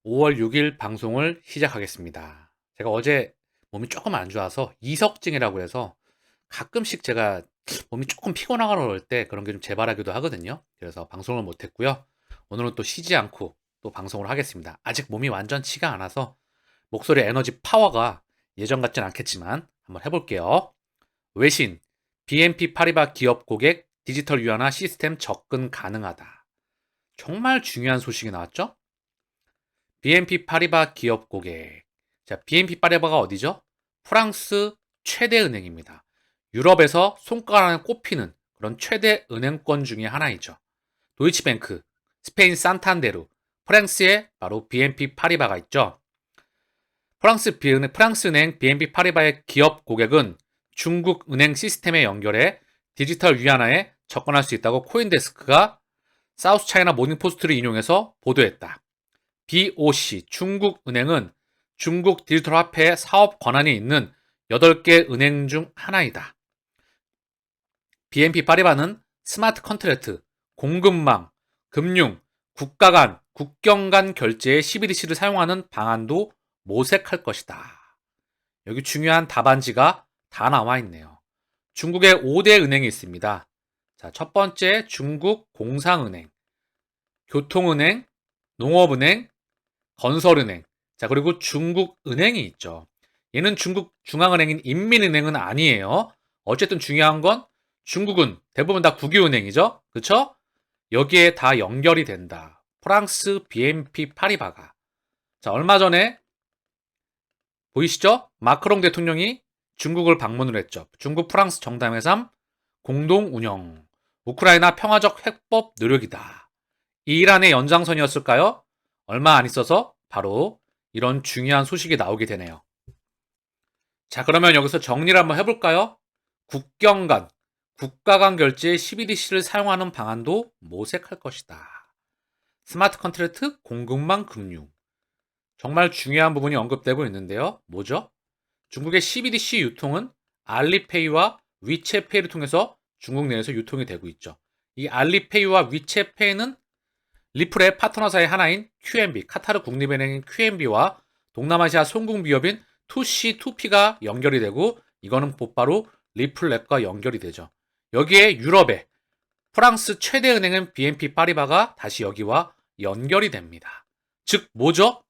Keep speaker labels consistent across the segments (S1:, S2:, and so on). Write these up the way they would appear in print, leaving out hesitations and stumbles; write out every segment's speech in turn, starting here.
S1: 5월 6일 방송을 시작하겠습니다. 제가 어제 몸이 조금 안 좋아서 이석증이라고 해서 가끔씩 제가 몸이 조금 피곤하거나 그럴 때 그런 게 좀 재발하기도 하거든요. 그래서 방송을 못 했고요. 오늘은 또 쉬지 않고 또 방송을 하겠습니다. 아직 몸이 완전치가 않아서 목소리 에너지 파워가 예전 같진 않겠지만 한번 해볼게요. 외신, BNP 파리바 기업 고객 디지털 유한화 시스템 접근 가능하다. 정말 중요한 소식이 나왔죠? BNP 파리바 기업 고객. 자, BNP 파리바가 어디죠? 프랑스 최대 은행입니다. 유럽에서 손가락에 꼽히는 그런 최대 은행권 중에 하나이죠. 도이치뱅크, 스페인 산탄데르, 프랑스에 바로 BNP 파리바가 있죠. 프랑스 은행 BNP 파리바의 기업 고객은 중국 은행 시스템에 연결해 디지털 위안화에 접근할 수 있다고 코인데스크가 사우스 차이나 모닝포스트를 인용해서 보도했다. BOC 중국은행은 중국 디지털 화폐 사업 권한이 있는 8개 은행 중 하나이다. BNP 파리바는 스마트 컨트랙트, 공급망, 금융, 국가 간, 국경 간 결제에 CBDC를 사용하는 방안도 모색할 것이다. 여기 중요한 답안지가 다 나와 있네요. 중국에 5대 은행이 있습니다. 자, 첫 번째 중국 공상은행, 교통은행, 농업은행, 건설은행, 자, 그리고 중국은행이 있죠. 얘는 중국 중앙은행인 인민은행은 아니에요. 어쨌든 중요한 건 중국은 대부분 다 국유은행이죠. 그쵸? 여기에 다 연결이 된다. 프랑스 BNP 파리바가. 자, 얼마 전에 보이시죠? 마크롱 대통령이 중국을 방문을 했죠. 중국 프랑스 정상회담 공동 운영. 우크라이나 평화적 회복 노력이다. 이 이란의 연장선이었을까요? 얼마 안 있어서 바로 이런 중요한 소식이 나오게 되네요. 자, 그러면 여기서 정리를 한번 해볼까요? 국경 간, 국가 간 결제에 CBDC를 사용하는 방안도 모색할 것이다. 스마트 컨트랙트, 공급망 금융. 정말 중요한 부분이 언급되고 있는데요. 뭐죠? 중국의 CBDC 유통은 알리페이와 위챗페이를 통해서 중국 내에서 유통이 되고 있죠. 이 알리페이와 위챗페이는 리플의 파트너사의 하나인 QNB, 카타르 국립은행인 QNB와 동남아시아 송궁기업인 2C2P가 연결이 되고 이거는 곧바로 리플랩과 연결이 되죠. 여기에 유럽의 프랑스 최대 은행인 BNP 파리바가 다시 여기와 연결이 됩니다. 즉 뭐죠?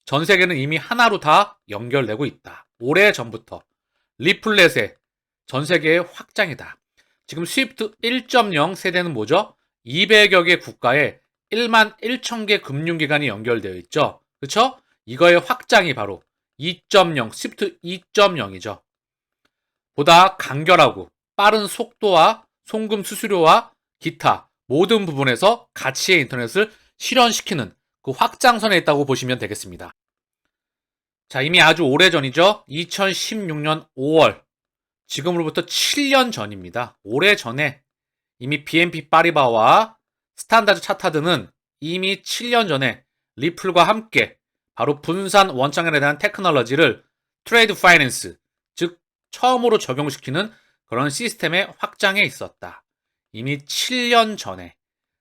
S1: 전 세계는 이미 하나로 다 연결되고 있다. 오래전부터 리플렛의 전 세계의 확장이다. 지금 스위프트 1.0 세대는 뭐죠? 200여 개 국가에 1만 1천 개 금융기관이 연결되어 있죠. 그렇죠? 이거의 확장이 바로 2.0, 스위프트 2.0이죠. 보다 간결하고 빠른 속도와 송금 수수료와 기타 모든 부분에서 가치의 인터넷을 실현시키는 그 확장선에 있다고 보시면 되겠습니다. 자, 이미 아주 오래전이죠. 2016년 5월. 지금으로부터 7년 전입니다. 오래전에 이미 BNP 파리바와 스탠다드 차타드는 이미 7년 전에 리플과 함께 바로 분산 원창현에 대한 테크놀로지를 트레이드 파이낸스, 즉 처음으로 적용시키는 그런 시스템의 확장에 있었다. 이미 7년 전에.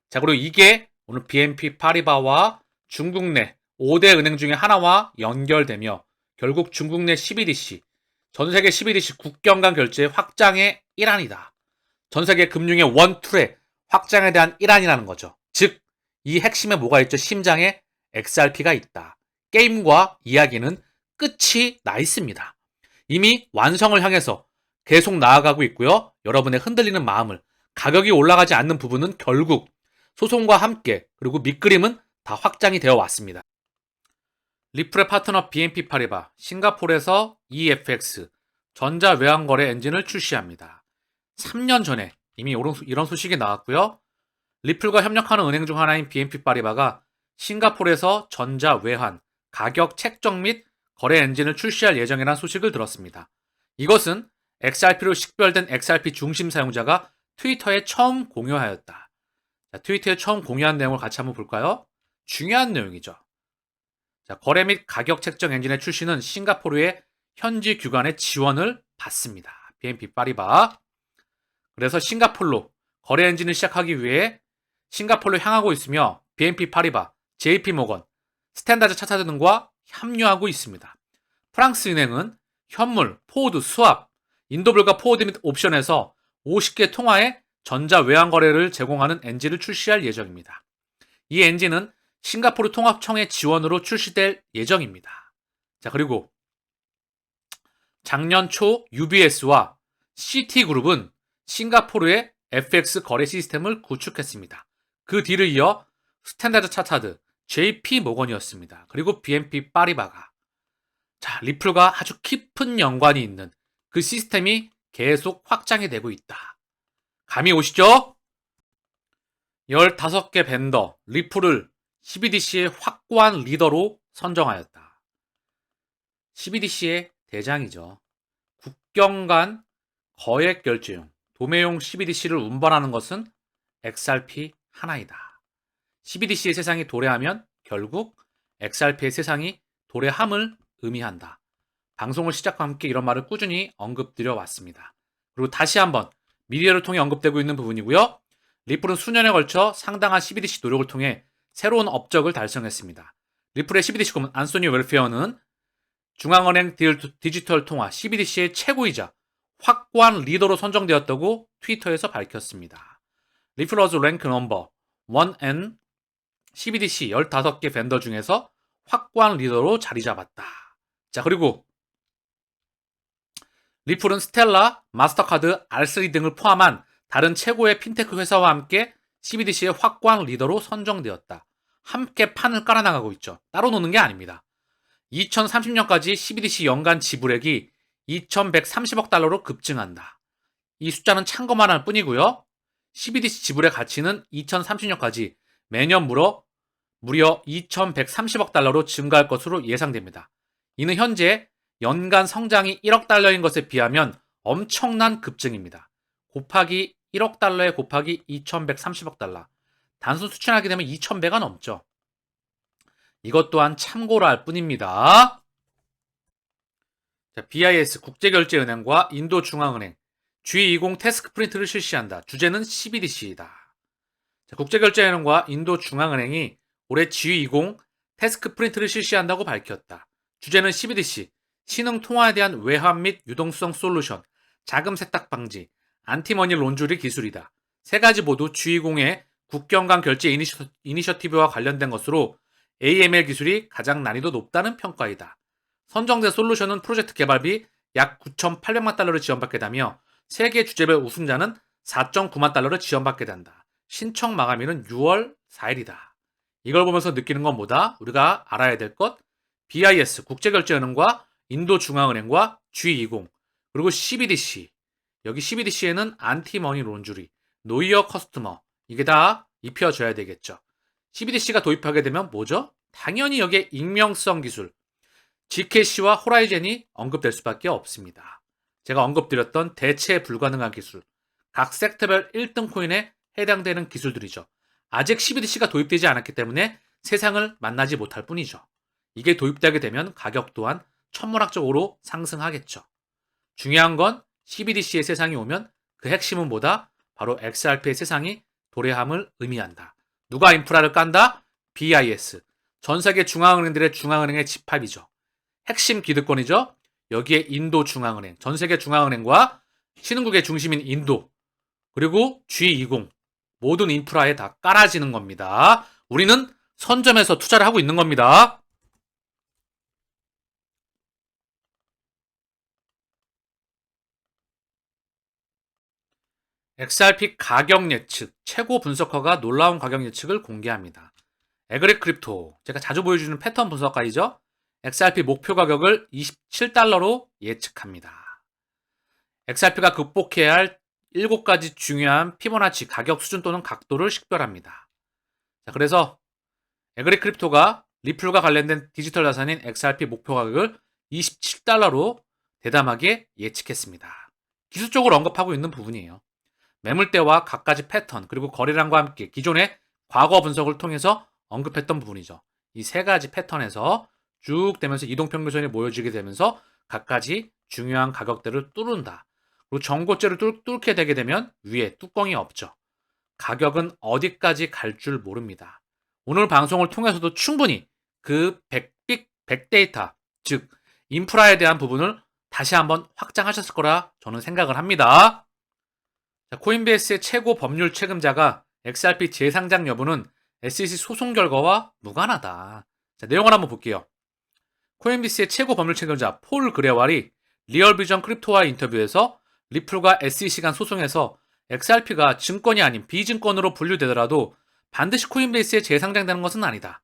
S1: 자, 그리고 이게 오늘 BNP 파리바와 중국 내 5대 은행 중에 하나와 연결되며 결국 중국 내 CBDC, 전 세계 CBDC 국경 간 결제 확장의 일환이다. 전 세계 금융의 원툴의 확장에 대한 일환이라는 거죠. 즉, 이 핵심에 뭐가 있죠? 심장에 XRP가 있다. 게임과 이야기는 끝이 나 있습니다. 이미 완성을 향해서 계속 나아가고 있고요. 여러분의 흔들리는 마음을, 가격이 올라가지 않는 부분은 결국 소송과 함께 그리고 밑그림은 다 확장이 되어 왔습니다. 리플의 파트너 BNP 파리바, 싱가포르에서 EFX, 전자외환거래 엔진을 출시합니다. 3년 전에 이미 이런 소식이 나왔고요. 리플과 협력하는 은행 중 하나인 BNP 파리바가 싱가포르에서 전자외환, 가격 책정 및 거래 엔진을 출시할 예정이라는 소식을 들었습니다. 이것은 XRP로 식별된 XRP 중심 사용자가 트위터에 처음 공유하였다. 자, 트위터에 처음 공유한 내용을 같이 한번 볼까요? 중요한 내용이죠. 자, 거래 및 가격 책정 엔진의 출시는 싱가포르의 현지 기관의 지원을 받습니다. BNP 파리바. 그래서 싱가포르로 거래 엔진을 시작하기 위해 싱가포르로 향하고 있으며 BNP 파리바, JP 모건, 스탠다드 차트드 등과 합류하고 있습니다. 프랑스 은행은 현물, 포워드, 스왑, 인도블과 포워드 및 옵션에서 50개 통화의 전자 외환 거래를 제공하는 엔진을 출시할 예정입니다. 이 엔진은 싱가포르 통합청의 지원으로 출시될 예정입니다. 자, 그리고 작년 초 UBS와 CT그룹은 싱가포르의 FX 거래 시스템을 구축했습니다. 그 뒤를 이어 스탠다드 차타드, JP 모건이었습니다. 그리고 BNP 파리바가. 자, 리플과 아주 깊은 연관이 있는 그 시스템이 계속 확장이 되고 있다. 감이 오시죠? 15개 벤더, 리플을 CBDC의 확고한 리더로 선정하였다. CBDC의 대장이죠. 국경 간 거액 결제용, 도매용 CBDC를 운반하는 것은 XRP 하나이다. CBDC의 세상이 도래하면 결국 XRP의 세상이 도래함을 의미한다. 방송을 시작과 함께 이런 말을 꾸준히 언급드려 왔습니다. 그리고 다시 한번 미디어를 통해 언급되고 있는 부분이고요. 리플은 수년에 걸쳐 상당한 CBDC 노력을 통해 새로운 업적을 달성했습니다. 리플의 CBDC 고문 안소니 웰페어는 중앙은행 디지털 통화 CBDC의 최고이자 확고한 리더로 선정되었다고 트위터에서 밝혔습니다. 리플 was rank number 1N CBDC 15개 벤더 중에서 확고한 리더로 자리 잡았다. 자, 그리고 리플은 스텔라, 마스터카드, R3 등을 포함한 다른 최고의 핀테크 회사와 함께 CBDC의 확고한 리더로 선정되었다. 함께 판을 깔아나가고 있죠. 따로 노는 게 아닙니다. 2030년까지 CBDC 연간 지불액이 2130억 달러로 급증한다. 이 숫자는 참고만 할 뿐이고요. CBDC 지불의 가치는 2030년까지 매년 무려 2130억 달러로 증가할 것으로 예상됩니다. 이는 현재 연간 성장이 1억 달러인 것에 비하면 엄청난 급증입니다. 곱하기 1억 달러에 곱하기 2130억 달러. 단순 수치하게 되면 2100가 넘죠. 이것 또한 참고로 할 뿐입니다. 자, BIS 국제결제은행과 인도중앙은행 G20 태스크 프린트를 실시한다. 주제는 CBDC이다. 자, 국제결제은행과 인도중앙은행이 올해 G20 태스크 프린트를 실시한다고 밝혔다. 주제는 CBDC, 신흥 통화에 대한 외환 및 유동성 솔루션, 자금 세탁 방지, 안티머니 론주리 기술이다. 세 가지 모두 G20의 국경 간 결제 이니셔티브와 관련된 것으로 AML 기술이 가장 난이도 높다는 평가이다. 선정된 솔루션은 프로젝트 개발비 약 9,800만 달러를 지원받게 되며 세계 주제별 우승자는 4.9만 달러를 지원받게 된다. 신청 마감일은 6월 4일이다. 이걸 보면서 느끼는 건 뭐다? 우리가 알아야 될 것, BIS 국제결제은행과 인도중앙은행과 G20 그리고 CBDC. 여기 CBDC에는 안티머니 론주리, 노이어 커스터머 이게 다 입혀져야 되겠죠. CBDC가 도입하게 되면 뭐죠? 당연히 여기에 익명성 기술, GKC와 호라이젠이 언급될 수밖에 없습니다. 제가 언급드렸던 대체 불가능한 기술, 각 섹터별 1등 코인에 해당되는 기술들이죠. 아직 CBDC가 도입되지 않았기 때문에 세상을 만나지 못할 뿐이죠. 이게 도입되게 되면 가격 또한 천문학적으로 상승하겠죠. 중요한 건 CBDC의 세상이 오면 그 핵심은 뭐다? 바로 XRP의 세상이 도래함을 의미한다. 누가 인프라를 깐다? BIS. 전 세계 중앙은행들의 중앙은행의 집합이죠. 핵심 기득권이죠. 여기에 인도 중앙은행, 전 세계 중앙은행과 신흥국의 중심인 인도, 그리고 G20 모든 인프라에 다 깔아지는 겁니다. 우리는 선점해서 투자를 하고 있는 겁니다. XRP 가격 예측, 최고 분석가가 놀라운 가격 예측을 공개합니다. 에그리 크립토, 제가 자주 보여주는 패턴 분석가이죠. XRP 목표 가격을 27달러로 예측합니다. XRP가 극복해야 할 7가지 중요한 피보나치 가격 수준 또는 각도를 식별합니다. 자, 그래서 에그리 크립토가 리플과 관련된 디지털 자산인 XRP 목표 가격을 27달러로 대담하게 예측했습니다. 기술적으로 언급하고 있는 부분이에요. 매물대와 각가지 패턴 그리고 거래량과 함께 기존의 과거 분석을 통해서 언급했던 부분이죠. 이 세 가지 패턴에서 쭉 되면서 이동평균선이 모여지게 되면서 각가지 중요한 가격대를 뚫는다. 그리고 전고체를 뚫게 되게 되면 위에 뚜껑이 없죠. 가격은 어디까지 갈 줄 모릅니다. 오늘 방송을 통해서도 충분히 그 빅데이터, 즉 인프라에 대한 부분을 다시 한번 확장하셨을 거라 저는 생각을 합니다. 자, 코인베이스의 최고 법률 책임자가 XRP 재상장 여부는 SEC 소송 결과와 무관하다. 자, 내용을 한번 볼게요. 코인베이스의 최고 법률 책임자 폴 그레왈이 리얼비전 크립토와의 인터뷰에서 리플과 SEC 간 소송에서 XRP가 증권이 아닌 비증권으로 분류되더라도 반드시 코인베이스에 재상장되는 것은 아니다.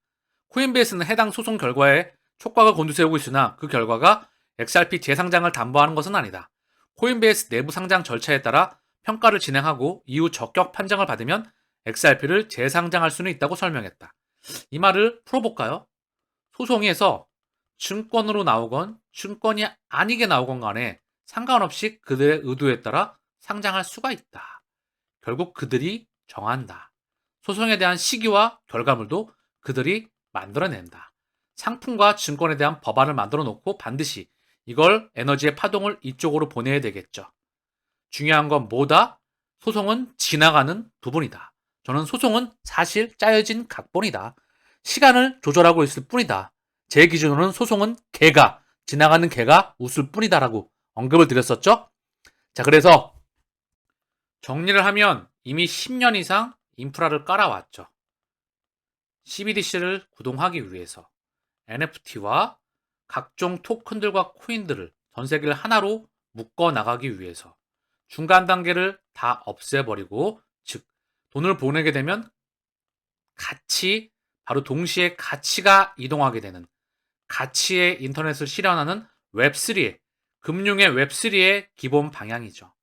S1: 코인베이스는 해당 소송 결과에 촉각을 곤두세우고 있으나 그 결과가 XRP 재상장을 담보하는 것은 아니다. 코인베이스 내부 상장 절차에 따라 평가를 진행하고 이후 적격 판정을 받으면 XRP를 재상장할 수는 있다고 설명했다. 이 말을 풀어볼까요? 소송에서 증권으로 나오건 증권이 아니게 나오건 간에 상관없이 그들의 의도에 따라 상장할 수가 있다. 결국 그들이 정한다. 소송에 대한 시기와 결과물도 그들이 만들어낸다. 상품과 증권에 대한 법안을 만들어 놓고 반드시 이걸 에너지의 파동을 이쪽으로 보내야 되겠죠. 중요한 건 뭐다? 소송은 지나가는 부분이다. 저는 소송은 사실 짜여진 각본이다. 시간을 조절하고 있을 뿐이다. 제 기준으로는 소송은 개가, 지나가는 개가 웃을 뿐이다라고 언급을 드렸었죠. 자, 그래서 정리를 하면 이미 10년 이상 인프라를 깔아왔죠. CBDC를 구동하기 위해서 NFT와 각종 토큰들과 코인들을 전 세계를 하나로 묶어 나가기 위해서 중간 단계를 다 없애버리고, 즉 돈을 보내게 되면 가치, 바로 동시에 가치가 이동하게 되는 가치의 인터넷을 실현하는 웹3의, 금융의 웹3의 기본 방향이죠.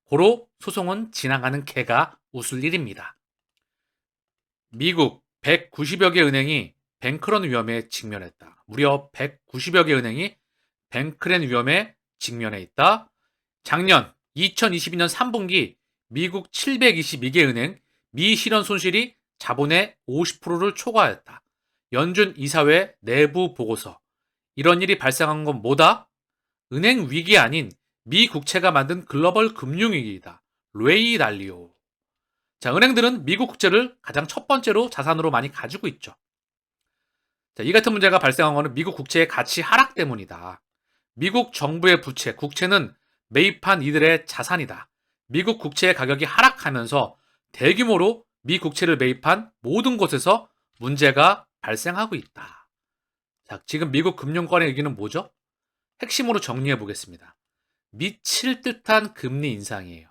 S1: 고로 소송은 지나가는 개가 웃을 일입니다. 미국 190여 개 은행이 뱅크런 위험에 직면했다. 무려 190여 개 은행이 뱅크런 위험에 직면해 있다. 작년 2022년 3분기 미국 722개 은행 미실현 손실이 자본의 50%를 초과했다. 연준 이사회 내부 보고서. 이런 일이 발생한 건 뭐다? 은행 위기 아닌 미 국채가 만든 글로벌 금융위기이다. 레이 달리오. 자, 은행들은 미국 국채를 가장 첫 번째로 자산으로 많이 가지고 있죠. 자, 이 같은 문제가 발생한 것은 미국 국채의 가치 하락 때문이다. 미국 정부의 부채, 국채는 매입한 이들의 자산이다. 미국 국채의 가격이 하락하면서 대규모로 미 국채를 매입한 모든 곳에서 문제가 발생하고 있다. 자, 지금 미국 금융권의 위기는 뭐죠? 핵심으로 정리해 보겠습니다. 미칠 듯한 금리 인상이에요.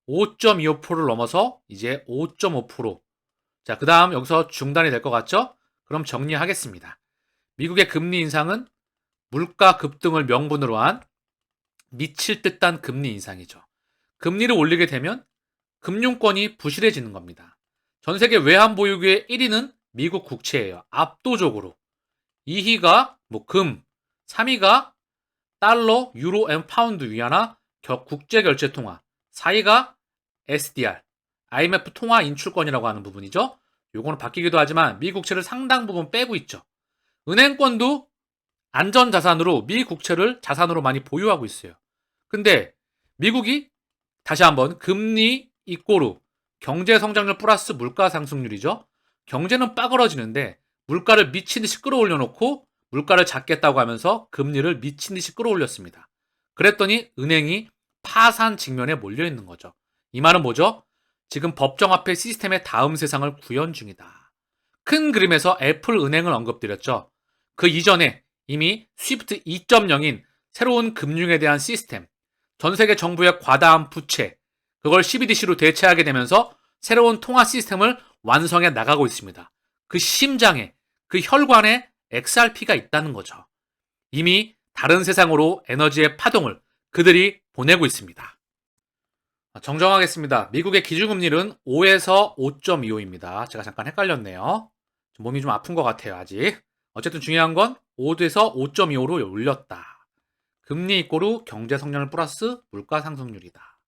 S1: 5.25%를 넘어서 이제 5.5%. 자, 그 다음 여기서 중단이 될 것 같죠? 그럼 정리하겠습니다. 미국의 금리 인상은 물가 급등을 명분으로 한 미칠 듯한 금리 인상이죠. 금리를 올리게 되면 금융권이 부실해지는 겁니다. 전 세계 외환 보유고의 1위는 미국 국채예요. 압도적으로. 2위가 금, 3위가 달러, 유로, 앤 파운드 위안화 국제결제통화, 4위가 SDR, IMF 통화 인출권이라고 하는 부분이죠. 요거는 바뀌기도 하지만 미 국채를 상당 부분 빼고 있죠. 은행권도 안전자산으로 미 국채를 자산으로 많이 보유하고 있어요. 근데 미국이 다시 한번 금리 이꼬르 경제 성장률 플러스 물가 상승률이죠. 경제는 빠그러지는데 물가를 미친 듯이 끌어올려 놓고 물가를 잡겠다고 하면서 금리를 미친 듯이 끌어올렸습니다. 그랬더니 은행이 파산 직면에 몰려 있는 거죠. 이 말은 뭐죠? 지금 법정화폐 시스템의 다음 세상을 구현 중이다. 큰 그림에서 애플 은행을 언급드렸죠. 그 이전에 이미 스위프트 2.0인 새로운 금융에 대한 시스템, 전 세계 정부의 과다한 부채, 그걸 CBDC로 대체하게 되면서 새로운 통화 시스템을 완성해 나가고 있습니다. 그 심장에, 그 혈관에 XRP가 있다는 거죠. 이미 다른 세상으로 에너지의 파동을 그들이 보내고 있습니다. 정정하겠습니다. 미국의 기준금리는 5에서 5.25입니다. 제가 잠깐 헷갈렸네요. 몸이 좀 아픈 것 같아요, 아직. 어쨌든 중요한 건 5에서 5.25로 올렸다. 금리 이꼬르 경제 성장률 플러스 물가 상승률이다.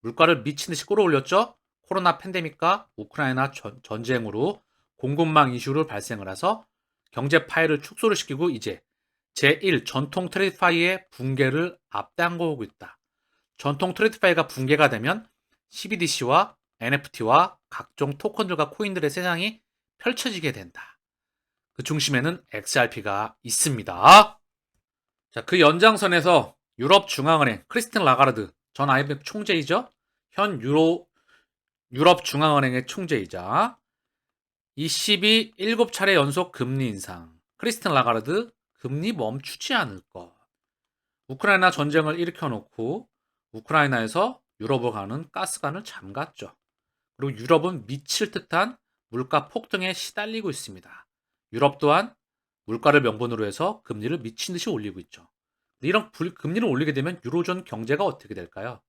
S1: 물가를 미친 듯이 끌어올렸죠. 코로나 팬데믹과 우크라이나 전쟁으로 공급망 이슈를 발생을 해서 경제 파이를 축소를 시키고 이제 제1 전통 트레이드파이의 붕괴를 앞당겨오고 있다. 전통 트레이드파이가 붕괴가 되면 CBDC와 NFT와 각종 토큰들과 코인들의 세상이 펼쳐지게 된다. 그 중심에는 XRP가 있습니다. 자, 그 연장선에서 유럽중앙은행 크리스틴 라가르드 전 IMF 총재이죠. 현 유럽중앙은행의 총재이자 ECB 7차례 연속 금리 인상. 크리스틴 라가르드 금리 멈추지 않을 것. 우크라이나 전쟁을 일으켜놓고 우크라이나에서 유럽으로 가는 가스관을 잠갔죠. 그리고 유럽은 미칠 듯한 물가 폭등에 시달리고 있습니다. 유럽 또한 물가를 명분으로 해서 금리를 미친 듯이 올리고 있죠. 이런 금리를 올리게 되면 유로존 경제가 어떻게 될까요?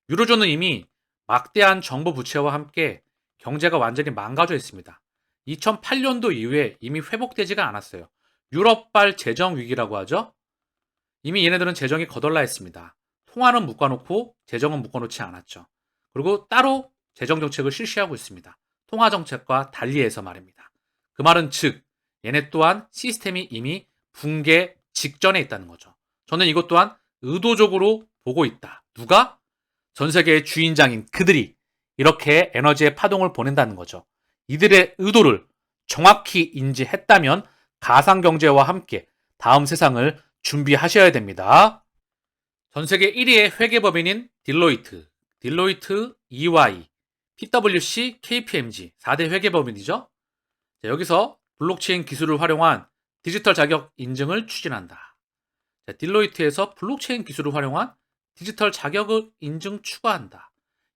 S1: 유로존은 이미 막대한 정부 부채와 함께 경제가 완전히 망가져 있습니다. 2008년도 이후에 이미 회복되지가 않았어요. 유럽발 재정 위기라고 하죠. 이미 얘네들은 재정이 거덜나 있습니다. 통화는 묶어놓고 재정은 묶어놓지 않았죠. 그리고 따로 재정 정책을 실시하고 있습니다. 통화 정책과 달리해서 말입니다. 그 말은 즉 얘네 또한 시스템이 이미 붕괴 직전에 있다는 거죠. 저는 이것 또한 의도적으로 보고 있다. 누가? 전 세계의 주인장인 그들이 이렇게 에너지의 파동을 보낸다는 거죠. 이들의 의도를 정확히 인지했다면 가상경제와 함께 다음 세상을 준비하셔야 됩니다. 전 세계 1위의 회계법인인 딜로이트, EY, PwC, KPMG 4대 회계법인이죠. 자, 여기서 블록체인 기술을 활용한 디지털 자격 인증을 추진한다. 자, 딜로이트에서 블록체인 기술을 활용한 디지털 자격을 인증 추가한다.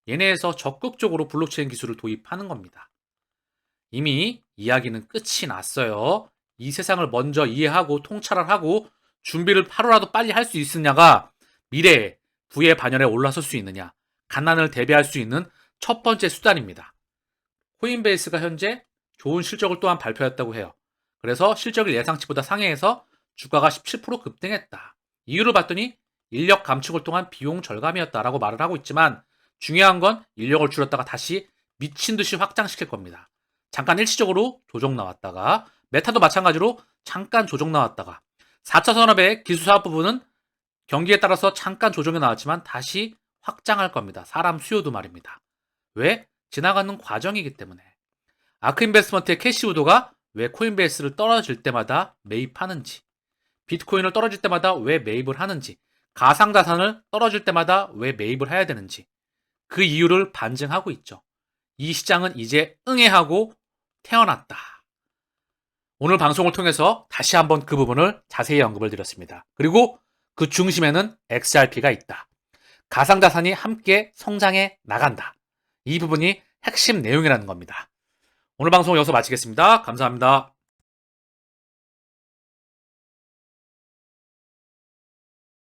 S1: 얘네에서 적극적으로 블록체인 기술을 도입하는 겁니다. 이미 이야기는 끝이 났어요. 이 세상을 먼저 이해하고 통찰을 하고 준비를 하루라도 빨리 할 수 있느냐가 미래에 부의 반열에 올라설 수 있느냐, 갓난을 대비할 수 있는 첫 번째 수단입니다. 코인베이스가 현재 좋은 실적을 또한 발표했다고 해요. 그래서 실적을 예상치보다 상회해서 주가가 17% 급등했다. 이유를 봤더니 인력 감축을 통한 비용 절감이었다라고 말을 하고 있지만 중요한 건 인력을 줄였다가 다시 미친 듯이 확장시킬 겁니다. 잠깐 일시적으로 조정 나왔다가 메타도 마찬가지로 잠깐 조정 나왔다가 4차 산업의 기술사업 부분은 경기에 따라서 잠깐 조정이 나왔지만 다시 확장할 겁니다. 사람 수요도 말입니다. 왜? 지나가는 과정이기 때문에. 아크인베스트먼트의 캐시 우도가 왜 코인베이스를 떨어질 때마다 매입하는지, 비트코인을 떨어질 때마다 왜 매입을 하는지, 가상자산을 떨어질 때마다 왜 매입을 해야 되는지 그 이유를 반증하고 있죠. 이 시장은 이제 응애하고 태어났다. 오늘 방송을 통해서 다시 한번 그 부분을 자세히 언급을 드렸습니다. 그리고 그 중심에는 XRP가 있다. 가상자산이 함께 성장해 나간다. 이 부분이 핵심 내용이라는 겁니다. 오늘 방송 여기서 마치겠습니다. 감사합니다.